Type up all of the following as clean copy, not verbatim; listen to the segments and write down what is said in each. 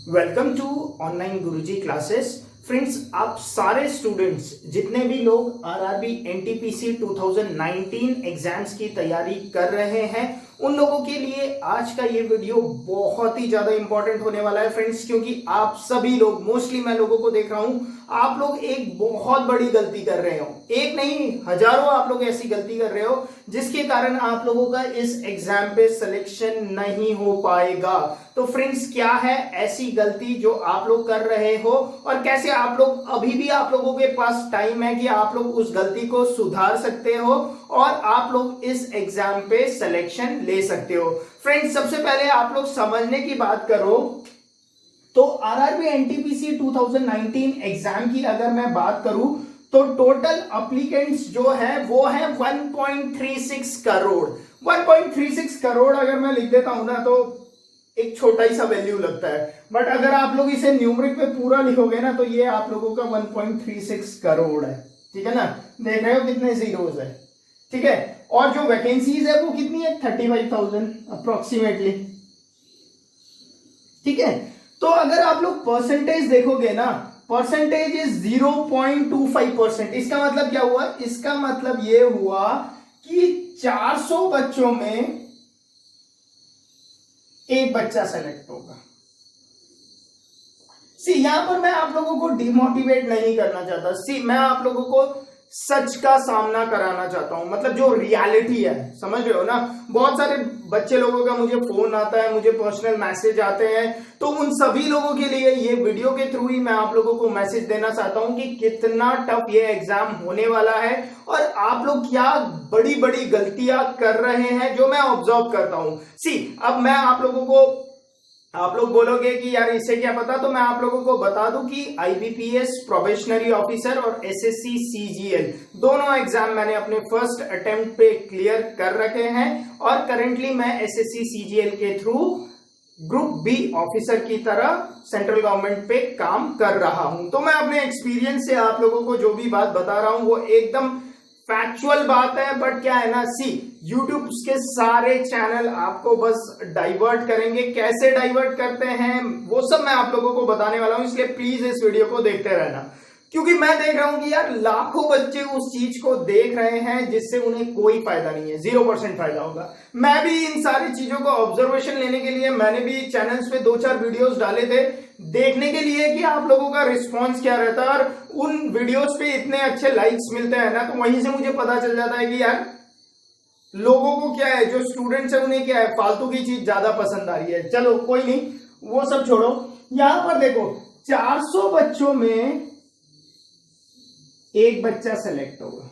Welcome to online Guruji classes. Friends, आप सारे students जितने भी लोग आरआरबी एनटीपीसी 2019 एग्जाम्स की तैयारी कर रहे हैं उन लोगों के लिए आज का ये वीडियो बहुत ही ज्यादा इंपॉर्टेंट होने वाला है फ्रेंड्स, क्योंकि आप सभी लोग मोस्टली मैं लोगों को देख रहा हूं आप लोग एक बहुत बड़ी गलती कर रहे हो। एक नहीं हजारों आप लोग ऐसी गलती कर रहे हो जिसके कारण आप लोगों का इस एग्जाम पे सिलेक्शन नहीं हो पाएगा। तो फ्रेंड्स, क्या है ऐसी गलती जो आप लोग कर रहे हो और कैसे आप लोग अभी भी आप लोगों के पास टाइम है कि आप लोग उस गलती को सुधार सकते हो और आप लोग इस एग्जाम पे सिलेक्शन ले सकते हो। फ्रेंड्स, सबसे पहले आप लोग समझने की बात करो तो आरआरबी एनटीपीसी 2019 एग्जाम की अगर मैं बात करूं तो टोटल एप्लीकेंट्स जो है वो है 1.36 करोड़। 1.36 करोड़ अगर मैं लिख देता हूं ना तो एक छोटा ही सा वैल्यू लगता है, बट अगर आप लोग इसे न्यूमरिक पे पूरा लिखोगे ना तो ये आप लोगों का 1.36 करोड़ है। ठीक है ना, देख रहे हो कितने जीरोस है। ठीक है, और जो वैकेंसीज है वो कितनी है, 35,000 अप्रोक्सीमेटली। ठीक है, तो अगर आप लोग परसेंटेज देखोगे ना, परसेंटेज इज 0.25%। इसका मतलब क्या हुआ, इसका मतलब ये हुआ कि 400 बच्चों में एक बच्चा सेलेक्ट होगा। सी, यहां पर मैं आप लोगों को डिमोटिवेट नहीं करना चाहता। सी, मैं आप लोगों को सच का सामना कराना चाहता हूं, मतलब जो रियलिटी है, समझ रहे हो ना। बहुत सारे बच्चे लोगों का मुझे फोन आता है, मुझे पर्सनल मैसेज आते हैं, तो उन सभी लोगों के लिए ये वीडियो के थ्रू ही मैं आप लोगों को मैसेज देना चाहता हूं कि कितना टफ ये एग्जाम होने वाला है और आप लोग क्या बड़ी बड़ी गलतियां कर रहे हैं जो मैं ऑब्जर्व करता हूं। सी, अब मैं आप लोगों को, आप लोग बोलोगे कि यार इसे क्या पता, तो मैं आप लोगों को बता दूं कि आईबीपीएस प्रोबेशनरी ऑफिसर और एसएससी सीजीएल दोनों एग्जाम मैंने अपने फर्स्ट अटेम्प्ट पे क्लियर कर रखे हैं और करेंटली मैं एसएससी सीजीएल के थ्रू ग्रुप बी ऑफिसर की तरह सेंट्रल गवर्नमेंट पे काम कर रहा हूं। तो मैं अपने एक्सपीरियंस से आप लोगों को जो भी बात बता रहा हूं वो एकदम फैक्चुअल बात है। बट क्या है ना, सी, यूट्यूब के सारे चैनल आपको बस डाइवर्ट करेंगे। कैसे डाइवर्ट करते हैं वो सब मैं आप लोगों को बताने वाला हूं, इसलिए प्लीज इस वीडियो को देखते रहना, क्योंकि मैं देख रहा हूं कि यार लाखों बच्चे उस चीज को देख रहे हैं जिससे उन्हें कोई फायदा नहीं है, 0% फायदा होगा। मैं भी इन सारी चीजों को ऑब्जर्वेशन लेने के लिए मैंने भी चैनल्स पे 2-4 वीडियोस डाले थे, देखने के लिए कि आप लोगों का रिस्पॉन्स क्या रहता है। और उन वीडियोस पे इतने अच्छे लाइक्स मिलते हैं ना, तो वहीं से मुझे पता चल जाता है कि यार लोगों को क्या है, जो स्टूडेंट्स है उन्हें क्या है, फालतू की चीज ज्यादा पसंद आ रही है। चलो कोई नहीं, वो सब छोड़ो। यहां पर देखो 400 बच्चों में एक बच्चा सेलेक्ट होगा,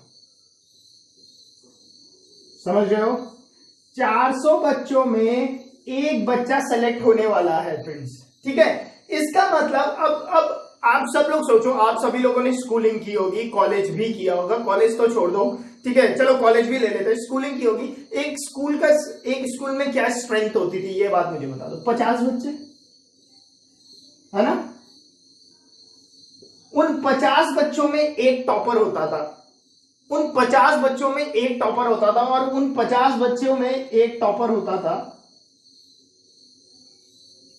समझ रहे हो। 400 बच्चों में एक बच्चा सेलेक्ट होने वाला है फ्रेंड्स। ठीक है, इसका मतलब अब आप सब लोग सोचो, आप सभी लोगों ने स्कूलिंग की होगी, कॉलेज भी किया होगा, कॉलेज तो छोड़ दो, ठीक है, चलो कॉलेज भी ले लेते हैं, स्कूलिंग की होगी। एक स्कूल में क्या स्ट्रेंथ होती थी, ये बात मुझे बता दो। 50 बच्चे, है ना। उन 50 बच्चों में एक टॉपर होता था, उन 50 बच्चों में एक टॉपर होता था और उन 50 बच्चों में एक टॉपर होता था।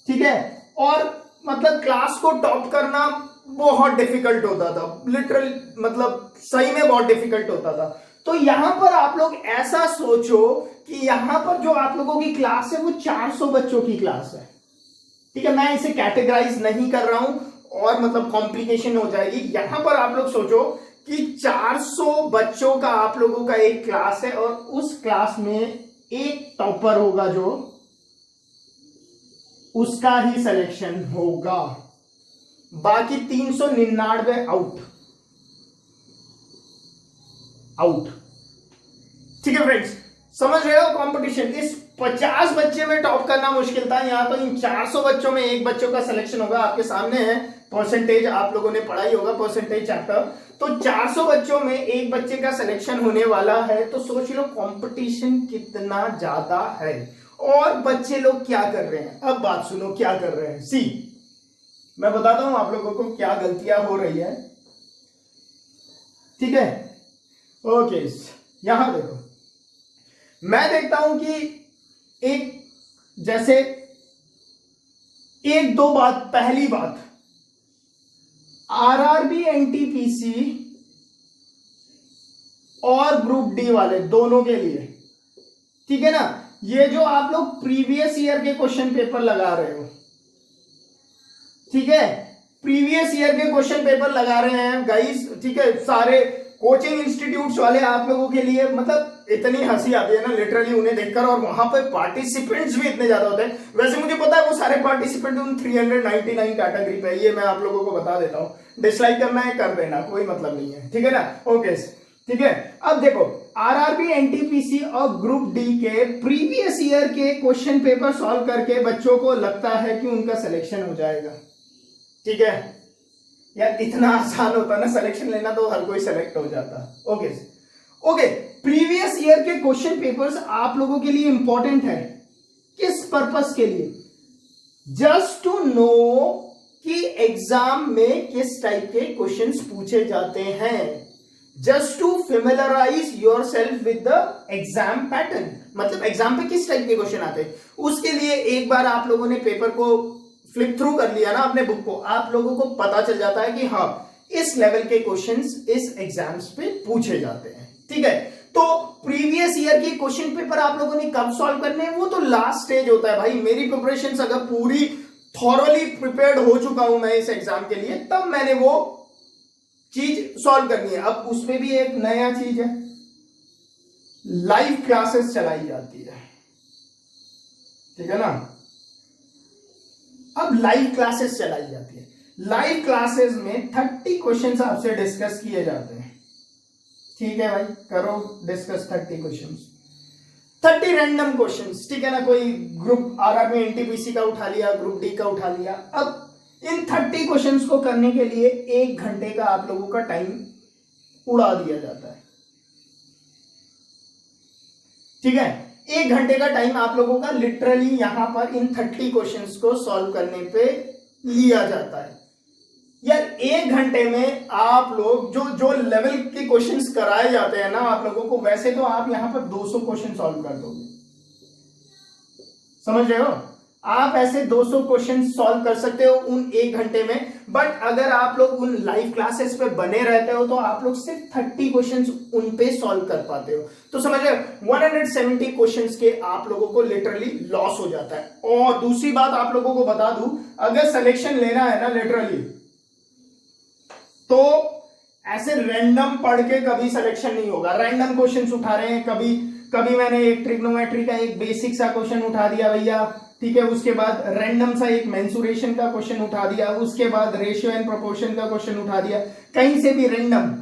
ठीक है, और मतलब क्लास को टॉप करना बहुत डिफिकल्ट होता था, लिटरल मतलब सही में बहुत डिफिकल्ट होता था। तो यहां पर आप लोग ऐसा सोचो कि यहां पर जो आप लोगों की क्लास है वो 400 बच्चों की क्लास है। ठीक है, मैं इसे कैटेगराइज नहीं कर रहा हूं और मतलब कॉम्प्लिकेशन हो जाएगी। यहां पर आप लोग सोचो कि 400 बच्चों का आप लोगों का एक क्लास है और उस क्लास में एक टॉपर होगा जो उसका ही सिलेक्शन होगा, बाकी 399 आउट। ठीक है फ्रेंड्स, समझ रहे हो कंपटीशन। इस 50 बच्चे में टॉप करना मुश्किल था, यहां तो इन 400 बच्चों में एक बच्चों का सिलेक्शन होगा। आपके सामने है परसेंटेज, आप लोगों ने पढ़ा ही होगा परसेंटेज चैप्टर। तो 400 बच्चों में एक बच्चे का सिलेक्शन होने वाला है, तो सोच लो कंपटीशन कितना ज्यादा है। और बच्चे लोग क्या कर रहे हैं, अब बात सुनो क्या कर रहे हैं। सी, मैं बताता हूं आप लोगों को क्या गलतियां हो रही है। ठीक है, ओके, यहां देखो, मैं देखता हूं कि एक जैसे एक दो बात, पहली बात, आरआरबी एनटीपीसी और ग्रुप डी वाले दोनों के लिए, ठीक है ना, ये जो आप लोग प्रीवियस ईयर के क्वेश्चन पेपर लगा रहे हो, ठीक है, प्रीवियस ईयर के क्वेश्चन पेपर लगा रहे हैं गाइस, ठीक है, सारे कोचिंग इंस्टीट्यूट्स वाले आप लोगों के लिए, मतलब इतनी हंसी आती है ना लिटरली उन्हें देखकर, और वहां पर पार्टिसिपेंट्स भी इतने ज्यादा होते हैं। वैसे मुझे पता है वो सारे पार्टिसिपेंट उन 399 कैटेगरी पे, ये मैं आप लोगों को बता देता हूं, डिसलाइक करना है कर देना, कोई मतलब नहीं है, ठीक है ना, ओके, ठीक है। अब देखो आरआरबी एनटीपीसी और ग्रुप डी के प्रीवियस ईयर के क्वेश्चन पेपर सॉल्व करके बच्चों को लगता है कि उनका सिलेक्शन हो जाएगा, ठीक है यार, इतना आसान होता ना सिलेक्शन लेना, तो हर कोई सेलेक्ट हो जाता। ओके ओके, प्रीवियस ईयर के क्वेश्चन पेपर्स आप लोगों के लिए इंपॉर्टेंट है, किस पर्पस के लिए, जस्ट टू नो कि एग्जाम में किस टाइप के क्वेश्चंस पूछे जाते हैं, just to familiarise yourself with the exam pattern, मतलब एग्जाम पे किस टाइप के क्वेश्चन आते हैं, उसके लिए एक बार आप लोगों ने पेपर को फ्लिप थ्रू कर लिया ना अपने बुक को, आप लोगों को पता चल जाता है कि हाँ इस लेवल के क्वेश्चंस इस एग्जाम्स पे पूछे जाते हैं, ठीक है। तो प्रीवियस ईयर के क्वेश्चन पेपर आप लोगों ने कब सॉल्व करने हैं, वो तो लास्ट स्टेज होता है भाई। मेरी प्रिपरेशन अगर पूरी थॉरोली प्रिपेयर्ड हो चुका हूं मैं इस एग्जाम के लिए, तब मैंने वो चीज सॉल्व करनी है। अब उसमें भी एक नया चीज है, लाइव क्लासेस चलाई जाती है, ठीक है ना, अब लाइव क्लासेस चलाई जाती है, लाइव क्लासेस में 30 क्वेश्चंस आपसे डिस्कस किए जाते हैं, ठीक है भाई, करो डिस्कस 30 क्वेश्चंस, 30 रैंडम क्वेश्चंस, ठीक है ना, कोई ग्रुप आरआरबी एनटीपीसी का उठा लिया, ग्रुप डी का उठा लिया। अब इन 30 क्वेश्चंस को करने के लिए 1 घंटे का आप लोगों का टाइम उड़ा दिया जाता है, ठीक है, 1 घंटे का टाइम आप लोगों का लिटरली यहां पर इन 30 क्वेश्चंस को सॉल्व करने पे लिया जाता है। यार 1 घंटे में आप लोग जो लेवल के क्वेश्चंस कराए जाते हैं ना आप लोगों को, वैसे तो आप यहां पर 200 क्वेश्चन सॉल्व कर दोगे, समझ रहे हो, आप ऐसे 200 क्वेश्चन सॉल्व कर सकते हो उन 1 घंटे में। बट अगर आप लोग उन लाइव क्लासेस पे बने रहते हो तो आप लोग सिर्फ 30 क्वेश्चंस उन पे सॉल्व कर पाते हो, तो समझ रहे हो 170 क्वेश्चंस के आप लोगों को लिटरली लॉस हो जाता है। और दूसरी बात आप लोगों को बता दूं, अगर सिलेक्शन लेना है ना लिटरली, तो ऐसे रैंडम पढ़ के कभी सिलेक्शन नहीं होगा। रैंडम क्वेश्चंस उठा रहे हैं, कभी मैंने एक ट्रिग्नोमेट्री का एक बेसिक सा क्वेश्चन उठा दिया भैया, ठीक है, उसके बाद रैंडम सा एक मेंसुरेशन का क्वेश्चन उठा दिया, उसके बाद रेशियो एंड प्रोपोर्शन का क्वेश्चन उठा दिया, कहीं से भी रैंडम।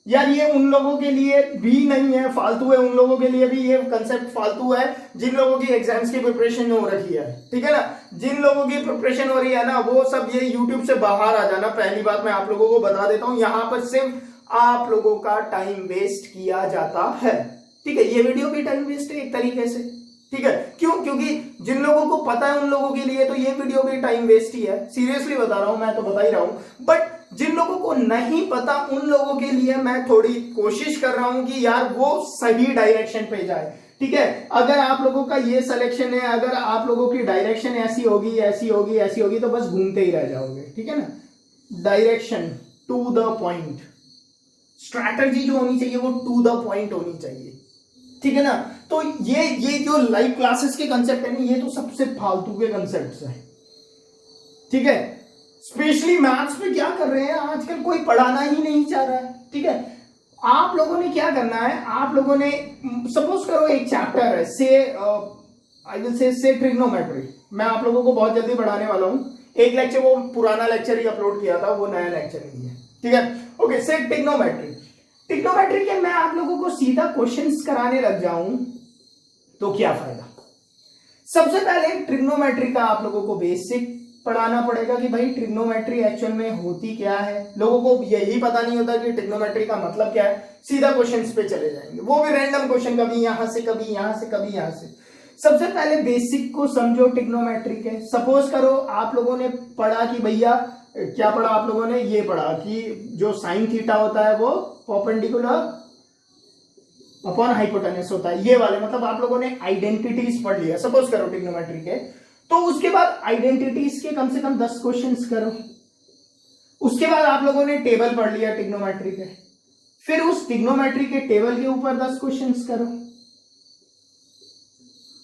यार ये उन लोगों के लिए भी नहीं है, फालतू है, उन लोगों के लिए भी ये कंसेप्ट फालतू है जिन लोगों की एग्जाम्स की प्रिपरेशन हो रखी है, ठीक है ना, जिन लोगों की प्रिपरेशन हो रही है ना, वो सब ये यूट्यूब से बाहर आ जाना। पहली बात मैं आप लोगों को बता देता हूं, यहां पर सिर्फ आप लोगों का टाइम वेस्ट किया जाता है, ठीक है, ये वीडियो भी टाइम वेस्ट है एक तरीके से, ठीक है, क्यों, क्योंकि जिन लोगों को पता है उन लोगों के लिए तो ये वीडियो भी टाइम वेस्ट ही है, सीरियसली बता रहा हूं, मैं तो बता ही रहा हूं। बट जिन लोगों को नहीं पता उन लोगों के लिए मैं थोड़ी कोशिश कर रहा हूं कि यार वो सही डायरेक्शन पे जाए, ठीक है। अगर आप लोगों का ये सिलेक्शन है, अगर आप लोगों की डायरेक्शन ऐसी होगी ऐसी होगी ऐसी होगी, तो बस घूमते ही रह जाओगे, ठीक है ना। Direction to the point, strategy जो होनी चाहिए वो टू द पॉइंट होनी चाहिए, ठीक है ना। तो ये जो लाइव क्लासेस के कंसेप्ट है ना, ये तो सबसे फालतू के कंसेप्ट है, ठीक है। स्पेशली मैथ्स पे क्या कर रहे हैं आजकल, कोई पढ़ाना ही नहीं चाह रहा है, ठीक है। आप लोगों ने क्या करना है, आप लोगों ने सपोज करो एक चैप्टर है, से आई विल से ट्रिग्नोमेट्री, मैं आप लोगों को बहुत जल्दी पढ़ाने वाला हूं। एक लेक्चर, वो पुराना लेक्चर ही अपलोड किया था, वो नया लेक्चर नहीं है, ठीक है। ओके, से ट्रिग्नोमेट्री के मैं आप लोगों को सीधा क्वेश्चंस कराने लग जाऊं तो क्या फायदा। सबसे पहले ट्रिग्नोमेट्री का आप लोगों को बेसिक पढ़ाना पड़ेगा कि भाई ट्रिग्नोमेट्री एक्चुअल में होती क्या है। लोगों को यही पता नहीं होता कि ट्रिग्नोमेट्री का मतलब क्या है, सीधा क्वेश्चंस पे चले जाएंगे, वो भी रैंडम क्वेश्चन, कभी यहां से कभी यहां से कभी यहां से। सबसे पहले बेसिक को समझो ट्रिग्नोमेट्री के। सपोज करो आप लोगों ने पढ़ा कि भैया क्या पढ़ा, आप लोगों ने ये पढ़ा कि जो साइन थीटा होता है वो परपेंडिकुलर अपॉन हाइपोटेनस होता है, ये वाले, मतलब आप लोगों ने आइडेंटिटीज पढ़ लिया सपोज करो ट्रिग्नोमेट्री के। तो उसके बाद आइडेंटिटीज के कम से कम 10 क्वेश्चंस करो। उसके बाद आप लोगों ने टेबल पढ़ लिया ट्रिग्नोमेट्री के, फिर उस ट्रिग्नोमेट्री के टेबल के ऊपर 10 क्वेश्चंस करो,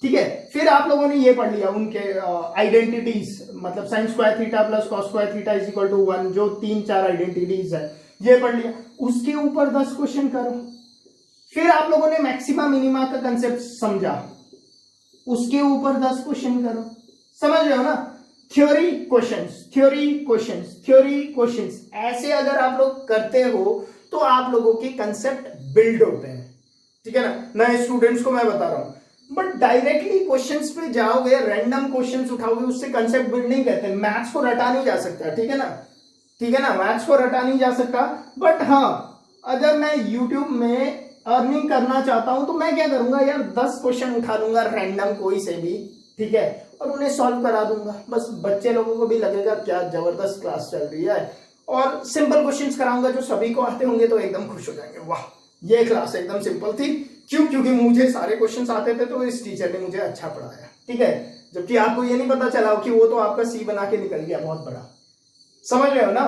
ठीक है। फिर आप लोगों ने ये पढ़ लिया उनके आइडेंटिटीज, मतलब sine square theta plus cos square theta is equal to 1, जो 3-4 आइडेंटिटीज है, ये पढ़ लिया। उसके ऊपर 10 क्वेश्चन करो। फिर आप लोगों ने मैक्सिमा मिनिमा का कंसेप्ट समझा, उसके ऊपर 10 क्वेश्चन करो। समझ रहे हो ना? Theory questions, theory questions, theory questions, ऐसे अगर आप लोग करते हो तो आप लोगों के कंसेप्ट बिल्ड होते हैं, ठीक है ना। नए स्टूडेंट्स को मैं बता रहा हूं, बट डायरेक्टली क्वेश्चंस पे जाओगे, रैंडम क्वेश्चंस उठाओगे, उससे कंसेप्ट बिल्ड नहीं करते। मैथ्स को रटा नहीं जा सकता, ठीक है ना, ठीक है ना, मैथ्स को रटा नहीं जा सकता। बट हाँ, अगर मैं यूट्यूब में अर्निंग करना चाहता हूं तो मैं क्या करूंगा यार, 10 क्वेश्चन उठा लूंगा रैंडम कोई से भी, ठीक है, और उन्हें सॉल्व करा दूंगा। बस बच्चे लोगों को भी लगेगा क्या जबरदस्त क्लास चल रही है, और सिंपल क्वेश्चंस कराऊंगा जो सभी को आते होंगे, तो एकदम खुश हो जाएंगे, वाह ये क्लास एकदम सिंपल थी। क्यों? क्योंकि मुझे सारे क्वेश्चंस आते थे, तो इस टीचर ने मुझे अच्छा पढ़ाया, ठीक है। जबकि आपको ये नहीं पता चला कि वो तो आपका सी बना के निकल गया बहुत बड़ा। समझ रहे हो ना?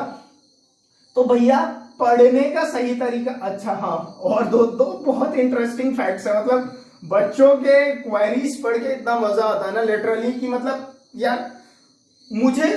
तो भैया पढ़ने का सही तरीका, अच्छा हाँ, और दो बहुत इंटरेस्टिंग फैक्ट्स है। मतलब बच्चों के क्वेरीज पढ़ के इतना मजा आता है ना लिटरली, कि मतलब यार मुझे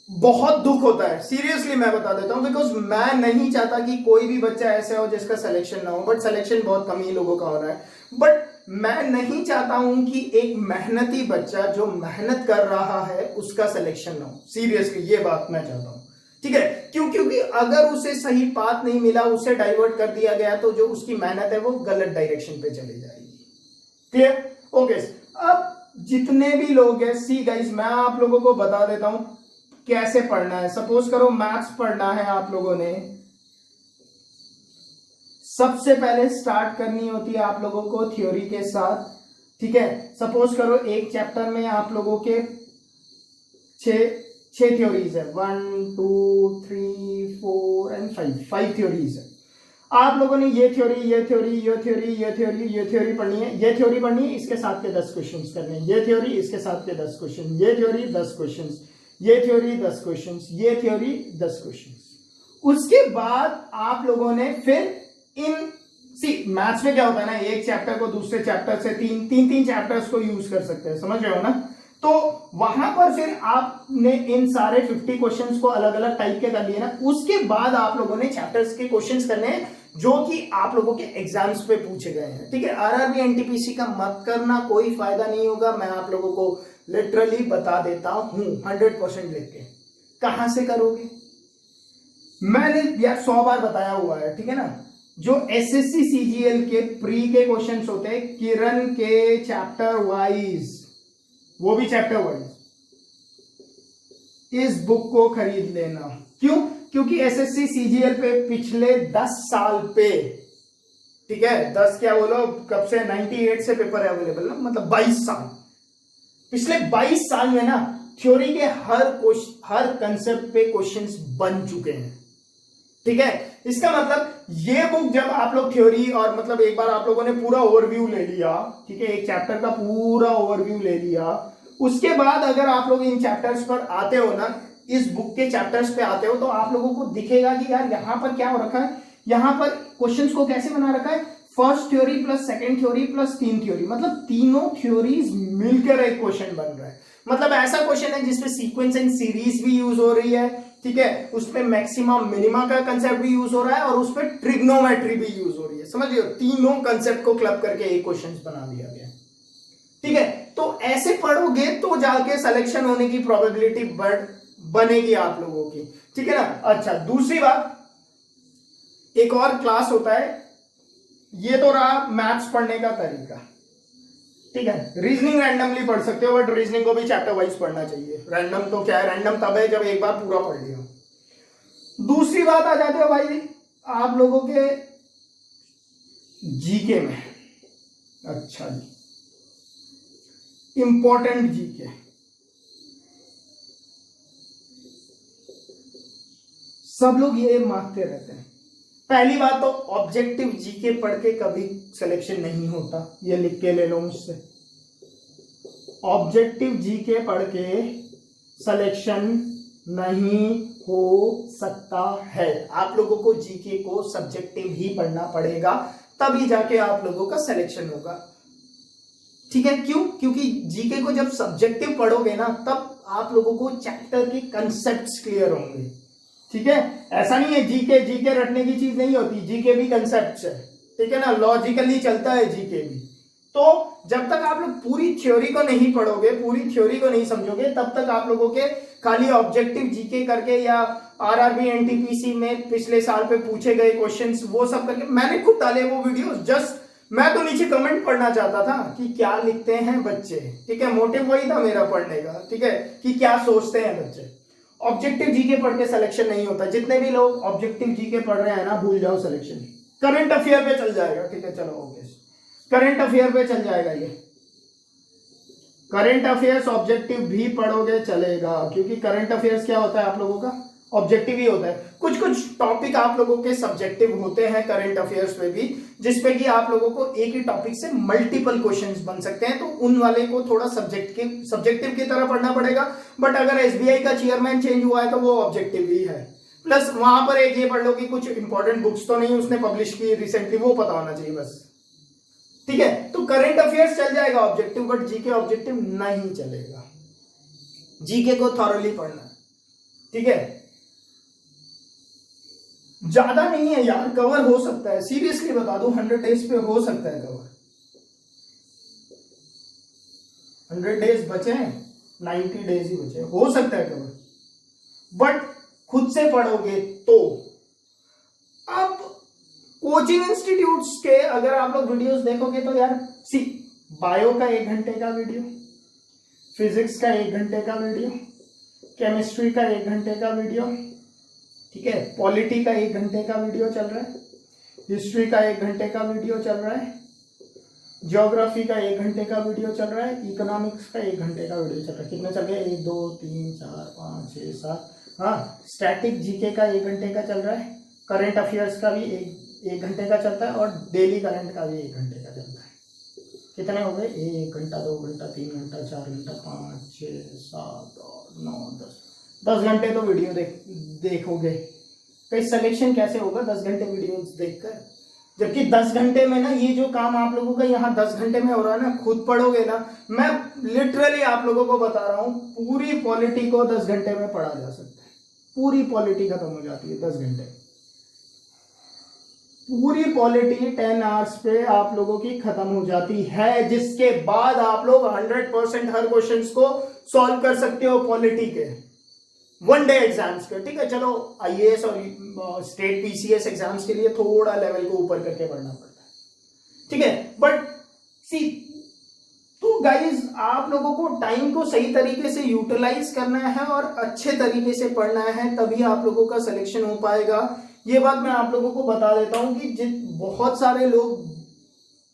बहुत दुख होता है, सीरियसली मैं बता देता हूं, बिकॉज मैं नहीं चाहता कि कोई भी बच्चा ऐसा हो जिसका सिलेक्शन ना हो, बट सिलेक्शन बहुत कम ही लोगों का हो रहा है। बट मैं नहीं चाहता हूं कि एक मेहनती बच्चा जो मेहनत कर रहा है उसका सिलेक्शन ना हो, सीरियसली ये बात मैं चाहता हूं, ठीक है। क्यों? क्योंकि अगर उसे सही पाथ नहीं मिला, उसे डाइवर्ट कर दिया गया, तो जो उसकी मेहनत है वो गलत डायरेक्शन पे चली जाएगी। क्लियर? ओके। अब जितने भी लोग हैं, सी गाइस, मैं आप लोगों को बता देता हूं कैसे पढ़ना है। सपोज करो मैथ्स पढ़ना है आप लोगों ने, सबसे पहले स्टार्ट करनी होती है आप लोगों को थ्योरी के साथ, ठीक है। सपोज करो एक चैप्टर में आप लोगों के 6 थ्योरीज है, 1 2 3 4 एंड 5 थ्योरीज है। आप लोगों ने ये थ्योरी, ये थ्योरी, ये थ्योरी, ये थ्योरी, ये थ्योरी पढ़नी है, ये थ्योरी पढ़नी है, इसके साथ के 10 क्वेश्चन करने हैं, ये थ्योरी, इसके साथ के 10 क्वेश्चन, ये थ्योरी 10 क्वेश्चन, ये थ्योरी 10 क्वेश्चन, ये थ्योरी 10 क्वेश्चन। उसके बाद आप लोगों ने फिर मैथ्स में क्या होता है ना, एक चैप्टर को दूसरे चैप्टर से तीन चैप्टर्स को यूज कर सकते हैं, समझ रहे हो ना। तो वहां पर फिर आपने इन सारे 50 क्वेश्चंस को अलग अलग टाइप के कर लिए ना। उसके बाद आप लोगों ने चैप्टर्स के क्वेश्चंस करने हैं जो कि आप लोगों के एग्जाम्स पे पूछे गए हैं, ठीक है। आरआरबी एनटीपीसी का मत करना, कोई फायदा नहीं होगा। मैं आप लोगों को लिटरली बता देता हूं 100% लेके। कहां से करोगे? मैंने यार 100 बार बताया हुआ है, ठीक है ना। जो एसएससी सीजीएल के प्री के क्वेश्चंस होते हैं किरण के चैप्टर वाइज, वो भी चैप्टर वाइज, इस बुक को खरीद लेना। क्यों? क्योंकि एसएससी सीजीएल पे पिछले 10 साल पे, ठीक है, 10 क्या बोलो, कब से 98 से पेपर है अवेलेबल ना, मतलब 22 साल, पिछले 22 साल में ना थ्योरी के हर कंसेप्ट पे क्वेश्चंस बन चुके हैं, ठीक है। इसका मतलब ये बुक जब आप लोग थ्योरी और मतलब एक बार आप लोगों ने पूरा ओवरव्यू ले लिया, ठीक है, एक चैप्टर का पूरा ओवरव्यू ले लिया, उसके बाद अगर आप लोग इन चैप्टर्स पर आते हो ना, इस बुक के चैप्टर्स पे आते हो, तो आप लोगों को दिखेगा कि यार यहां पर क्या हो रखा है, यहां पर क्वेश्चंस को कैसे बना रखा है, first theory plus second theory plus 3 theory, मतलब तीनों थ्योरीज मिलकर एक क्वेश्चन बन रहा है। मतलब ऐसा क्वेश्चन है जिसपे सीक्वेंस एंड सीरीज भी यूज हो रही है, ठीक है, उसपे मैक्सिमा मिनिमा का कंसेप्ट भी यूज हो रहा है, और उसपे ट्रिग्नोमेट्री भी यूज हो रही है। समझ रहे हो? तीनों कंसेप्ट को क्लब करके एक क्वेश्चन बना दिया गया, ठीक है। तो ऐसे पढ़ोगे तो जाके सिलेक्शन होने की प्रोबेबिलिटी बनेगी आप लोगों की, ठीक है ना। अच्छा, दूसरी बात, एक और क्लास होता है, ये तो रहा मैथ्स पढ़ने का तरीका, ठीक है। रीजनिंग रैंडमली पढ़ सकते हो, बट रीजनिंग को भी चैप्टर वाइज पढ़ना चाहिए। रैंडम तो क्या है, रैंडम तब है जब एक बार पूरा पढ़ लिया। दूसरी बात आ जाते हो भाई आप लोगों के जीके में। अच्छा जी, इंपॉर्टेंट जीके, सब लोग ये मांगते रहते हैं। पहली बात तो ऑब्जेक्टिव जीके पढ़ के कभी सिलेक्शन नहीं होता, ये लिख के ले लो मुझसे। ऑब्जेक्टिव जीके पढ़ के सिलेक्शन नहीं हो सकता है। आप लोगों को जीके को सब्जेक्टिव ही पढ़ना पड़ेगा, तभी जाके आप लोगों का सिलेक्शन होगा। ठीक है, क्यों? क्योंकि जीके को जब सब्जेक्टिव पढ़ोगे ना, तब आप लोगों को चैप्टर के कंसेप्ट्स क्लियर होंगे। ठीक है, ऐसा नहीं है जीके जीके रटने की चीज नहीं होती, जीके भी कंसेप्ट्स है। ठीक है ना, लॉजिकली चलता है जीके भी। तो जब तक आप लोग पूरी थ्योरी को नहीं पढ़ोगे, पूरी थ्योरी को नहीं समझोगे, तब तक आप लोगों के खाली ऑब्जेक्टिव जीके करके या आरआरबी एनटीपीसी में पिछले साल पे पूछे गए क्वेश्चंस वो सब करके, मैंने खुद डाले वो वीडियोस, जस्ट मैं तो नीचे कमेंट पढ़ना चाहता था कि क्या लिखते हैं बच्चे। ठीक है, मोटिव वही था मेरा पढ़ने का। ठीक है, कि क्या सोचते हैं बच्चे। ऑब्जेक्टिव जीके पढ़ के सिलेक्शन नहीं होता। जितने भी लोग ऑब्जेक्टिव जीके पढ़ रहे हैं ना, भूल जाओ सिलेक्शन। करंट अफेयर पे चल जाएगा। ठीक है, चलो ओके, करंट अफेयर पे चल जाएगा। ये करंट अफेयर्स ऑब्जेक्टिव भी पढ़ोगे चलेगा, क्योंकि करंट अफेयर्स क्या होता है आप लोगों का, ऑब्जेक्टिव ही होता है। कुछ कुछ टॉपिक आप लोगों के सब्जेक्टिव होते हैं करंट अफेयर्स में भी, जिसपे कि आप लोगों को एक ही टॉपिक से मल्टीपल क्वेश्चंस बन सकते हैं, तो उन वाले को थोड़ा सब्जेक्टिव की तरह पढ़ना पड़ेगा। बट अगर एसबीआई का चेयरमैन चेंज हुआ है तो वो ऑब्जेक्टिव ही है। प्लस वहां पर एक ये पढ़ लो कि कुछ इंपॉर्टेंट बुक्स तो नहीं उसने पब्लिश की रिसेंटली, वो पता होना चाहिए बस। ठीक है, तो करंट अफेयर्स चल जाएगा ऑब्जेक्टिव, बट जीके ऑब्जेक्टिव नहीं चलेगा। जीके को थॉरली पढ़ना है। ठीक है, ज्यादा नहीं है यार, कवर हो सकता है, सीरियसली बता दो, 100 डेज पे हो सकता है कवर। 100 डेज बचे हैं, 90 डेज ही बचे हैं, हो सकता है कवर, बट खुद से पढ़ोगे तो। अब कोचिंग इंस्टीट्यूट्स के अगर आप लोग वीडियोस देखोगे तो यार सी, बायो का 1 घंटे का वीडियो, फिजिक्स का 1 घंटे का वीडियो, केमिस्ट्री का 1 घंटे का वीडियो, ठीक है, पॉलिटी का 1 घंटे का वीडियो चल रहा है, हिस्ट्री का 1 घंटे का वीडियो चल रहा है, ज्योग्राफी का 1 घंटे का वीडियो चल रहा है, इकोनॉमिक्स का 1 घंटे का वीडियो चल रहा है। कितने चल गए? 1 2 3 4 5 6 7। हाँ, स्टैटिक जीके का 1 घंटे का चल रहा है, करंट अफेयर्स का भी एक घंटे का चलता है, और डेली करंट का भी 1 घंटे का चलता है। कितने हो गए? 1 घंटा, 2 घंटा, 3 घंटा, 4 घंटा, 5 6 7 8 9 10 घंटे तो वीडियो देखोगे। कई सिलेक्शन कैसे होगा 10 घंटे वीडियो देखकर? जबकि 10 घंटे में ना, ये जो काम आप लोगों का यहाँ 10 घंटे में हो रहा है ना, खुद पढ़ोगे ना, मैं लिटरली आप लोगों को बता रहा हूँ, पूरी पॉलिटी को 10 घंटे में पढ़ा जा सकता है। पूरी पॉलिटी खत्म हो जाती है 10 घंटे। पूरी पॉलिटी 10 आवर्स पे आप लोगों की खत्म हो जाती है, जिसके बाद आप लोग 100% हर क्वेश्चन को सॉल्व कर सकते हो पॉलिटी के 1 डे एग्जाम्स के। ठीक है, चलो आईएएस और स्टेट पीसीएस एग्जाम्स के लिए थोड़ा लेवल को ऊपर करके पढ़ना पड़ता है। ठीक है, बट सी, तो गाइज आप लोगों को टाइम को सही तरीके से यूटिलाइज करना है और अच्छे तरीके से पढ़ना है, तभी आप लोगों का सिलेक्शन हो पाएगा। ये बात मैं आप लोगों को बता देता हूं कि बहुत सारे लोग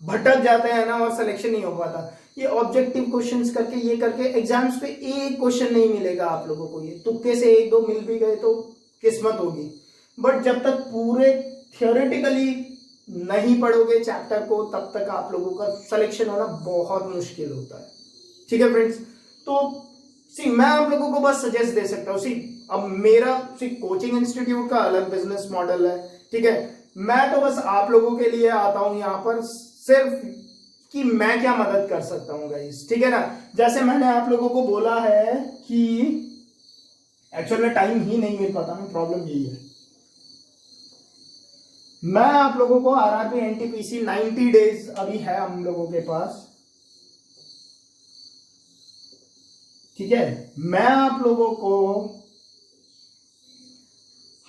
भटक जाते हैं ना और सिलेक्शन नहीं हो पाता। ये ऑब्जेक्टिव क्वेश्चंस करके, ये करके एग्जाम्स पे एक क्वेश्चन नहीं मिलेगा आप लोगों को, ये तुक्के से 1 2 मिल भी गए तो किस्मत होगी। बट जब तक पूरे थियोरेटिकली नहीं पढ़ोगे चैप्टर को, तब तक आप लोगों का सिलेक्शन होना बहुत मुश्किल होता है। ठीक है फ्रेंड्स, तो सी, मैं आप लोगों को बस सजेस्ट दे सकता हूँ। सी, अब मेरा कोचिंग इंस्टीट्यूट का अलग बिजनेस मॉडल है। ठीक है, मैं तो बस आप लोगों के लिए आता हूं यहाँ पर सिर्फ कि मैं क्या मदद कर सकता हूँ गाइस। ठीक है ना, जैसे मैंने आप लोगों को बोला है कि एक्चुअली टाइम ही नहीं मिल पाता ना, प्रॉब्लम यही है। मैं आप लोगों को आरआरबी एनटीपीसी 90 डेज अभी है हम लोगों के पास। ठीक है, मैं आप लोगों को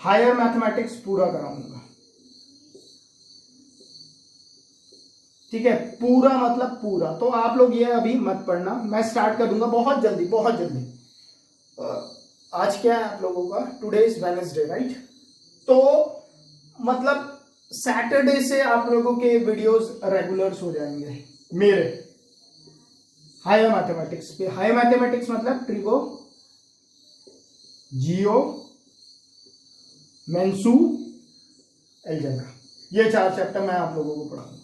हायर मैथमेटिक्स पूरा कराऊंगा। ठीक है, पूरा मतलब पूरा। तो आप लोग ये अभी मत पढ़ना, मैं स्टार्ट कर दूंगा बहुत जल्दी, बहुत जल्दी। आज क्या है आप लोगों का? Today is Wednesday, right? तो मतलब सैटरडे से आप लोगों के वीडियोस रेगुलर्स हो जाएंगे मेरे हायर मैथमेटिक्स पे। हायर मैथमेटिक्स मतलब ट्रिगो, जियो, मेंसू, अलजेब्रा, ये 4 चैप्टर मैं आप लोगों को पढ़ाऊंगा।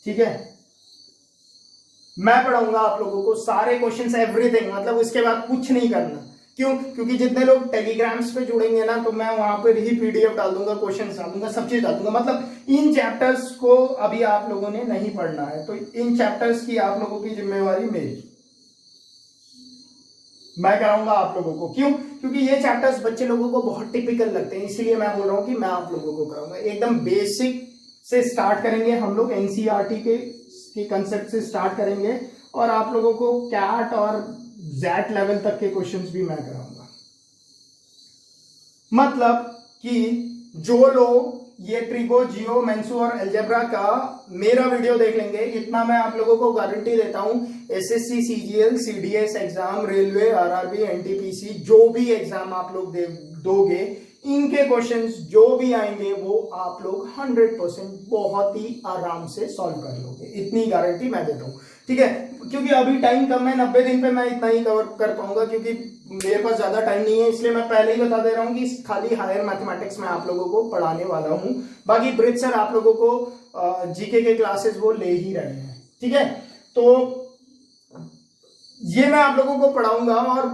ठीक है, मैं पढ़ाऊंगा आप लोगों को सारे क्वेश्चंस, एवरीथिंग, मतलब उसके बाद कुछ नहीं करना। क्यों? क्योंकि जितने लोग टेलीग्राम्स पे जुड़ेंगे ना, तो मैं वहां पर ही पीडीएफ डाल दूंगा, क्वेश्चंस डाल दूंगा, सब चीज डाल दूंगा। मतलब इन चैप्टर्स को अभी आप लोगों ने नहीं पढ़ना है, तो इन चैप्टर्स की आप लोगों की जिम्मेवारी मेरी, मैं कराऊंगा आप लोगों को। क्यों? क्योंकि ये चैप्टर्स बच्चे लोगों को बहुत टिपिकल लगते हैं, इसीलिए मैं बोल रहा हूं कि मैं आप लोगों को कराऊंगा। एकदम बेसिक से स्टार्ट करेंगे हम लोग, एनसीईआरटी के कंसेप्ट से स्टार्ट करेंगे, और आप लोगों को कैट और जैट लेवल तक के क्वेश्चंस भी मैं कराऊंगा। मतलब कि जो लोग ये ट्रिगो, जियो, मेंसू और अलजेब्रा का मेरा वीडियो देख लेंगे, इतना मैं आप लोगों को गारंटी देता हूं, SSC, CGL, CDS exam, railway, RRB, NTPC, जो भी एग्जाम आप लोग दोगे, इनके क्वेश्चंस जो भी आएंगे वो आप लोग 100% बहुत ही आराम से सॉल्व कर लोगे, इतनी गारंटी मैं देता हूं। ठीक है? क्योंकि अभी टाइम कम है, 90 दिन पे मैं इतना ही कवर कर पाऊंगा, क्योंकि मेरे पास ज्यादा टाइम नहीं है, इसलिए मैं पहले ही बता दे रहा हूं कि खाली हायर मैथमेटिक्स में आप लोगों को पढ़ाने वाला हूं। बाकी ब्रिज सर आप लोगों को जीके के क्लासेस वो ले ही रहे हैं। ठीक है? तो ये मैं आप लोगों को पढ़ाऊंगा, और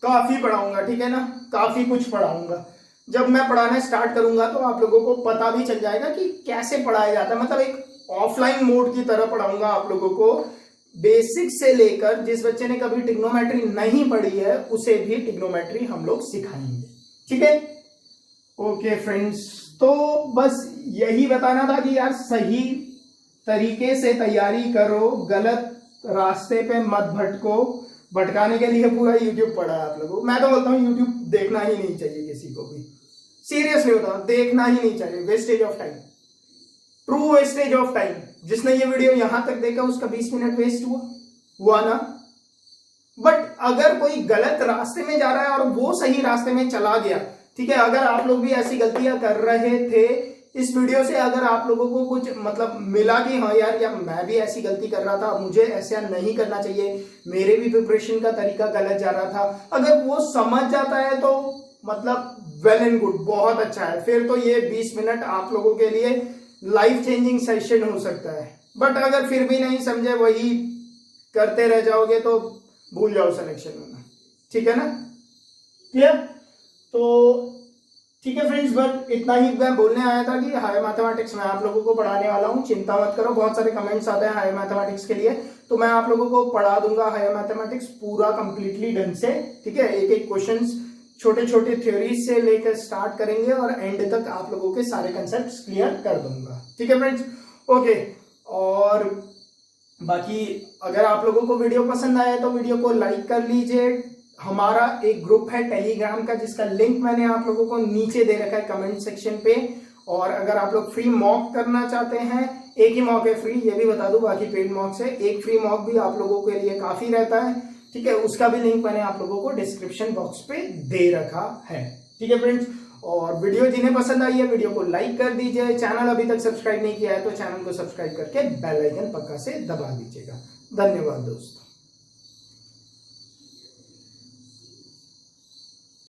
काफी पढ़ाऊंगा। ठीक है ना? काफी कुछ पढ़ाऊंगा। जब मैं पढ़ाना स्टार्ट करूंगा तो आप लोगों को पता भी चल जाएगा कि कैसे पढ़ाया जाता है। मतलब एक ऑफलाइन मोड की तरह पढ़ाऊंगा आप लोगों को, बेसिक से लेकर, जिस बच्चे ने कभी ट्रिग्नोमेट्री नहीं पढ़ी है उसे भी ट्रिग्नोमेट्री हम लोग सिखाएंगे। ठीक है? ओके फ्रेंड्स, तो बस यही बताना था कि यार सही तरीके से तैयारी करो, गलत रास्ते पे मत भटको। भटकाने के लिए पूरा यूट्यूब पढ़ा है आप लोगों को। मैं तो बोलता हूँ यूट्यूब देखना ही नहीं चाहिए किसी को भी, सीरियसली होता है, देखना ही नहीं चाहिए। Wastage of time, true wastage of time. जिसने ये वीडियो यहां तक देखा उसका 20 मिनट वेस्ट हुआ ना। बट अगर कोई गलत रास्ते में जा रहा है और वो सही रास्ते में चला गया, ठीक है, अगर आप लोग भी ऐसी गलतियां कर रहे थे, इस वीडियो से अगर आप लोगों को कुछ मतलब मिला कि हाँ यार मैं भी ऐसी गलती कर रहा था, मुझे ऐसा नहीं करना चाहिए, मेरे भी प्रिपरेशन का तरीका गलत जा रहा था, अगर वो समझ जाता है तो मतलब वेल एंड गुड, बहुत अच्छा है। फिर तो ये 20 मिनट आप लोगों के लिए लाइफ चेंजिंग सेशन हो सकता है। बट अगर फिर भी नहीं समझे, वही करते रह जाओगे, तो भूल जाओ सिलेक्शन होना। ठीक है ना? क्लियर? तो ठीक है फ्रेंड्स, बट इतना ही मैं बोलने आया था कि हायर मैथमेटिक्स मैं आप लोगों को पढ़ाने वाला हूँ। चिंता मत करो, बहुत सारे कमेंट्स आते हैं हायर मैथमेटिक्स के लिए, तो मैं आप लोगों को पढ़ा दूंगा हायर मैथमेटिक्स पूरा कंप्लीटली ढंग से। ठीक है? एक एक क्वेश्चंस, छोटे छोटे थ्योरीज से लेकर स्टार्ट करेंगे और एंड तक आप लोगों के सारे कंसेप्ट क्लियर कर दूंगा। ठीक है फ्रेंड्स? ओके, और बाकी अगर आप लोगों को वीडियो पसंद आया तो वीडियो को लाइक कर लीजिए। हमारा एक ग्रुप है टेलीग्राम का, जिसका लिंक मैंने आप लोगों को नीचे दे रखा है कमेंट सेक्शन पे। और अगर आप लोग फ्री मॉक करना चाहते हैं, एक ही मॉक है फ्री, ये भी बता दूं, बाकी पेड मॉक्स है, एक फ्री मॉक भी आप लोगों के लिए काफी रहता है। ठीक है? उसका भी लिंक मैंने आप लोगों को डिस्क्रिप्शन बॉक्स पे दे रखा है। ठीक है फ्रेंड्स? और वीडियो जिन्हें पसंद आई है वीडियो को लाइक कर दीजिए। चैनल अभी तक सब्सक्राइब नहीं किया है तो चैनल को सब्सक्राइब करके बेल आइकन पक्का से दबा दीजिएगा। धन्यवाद दोस्तों।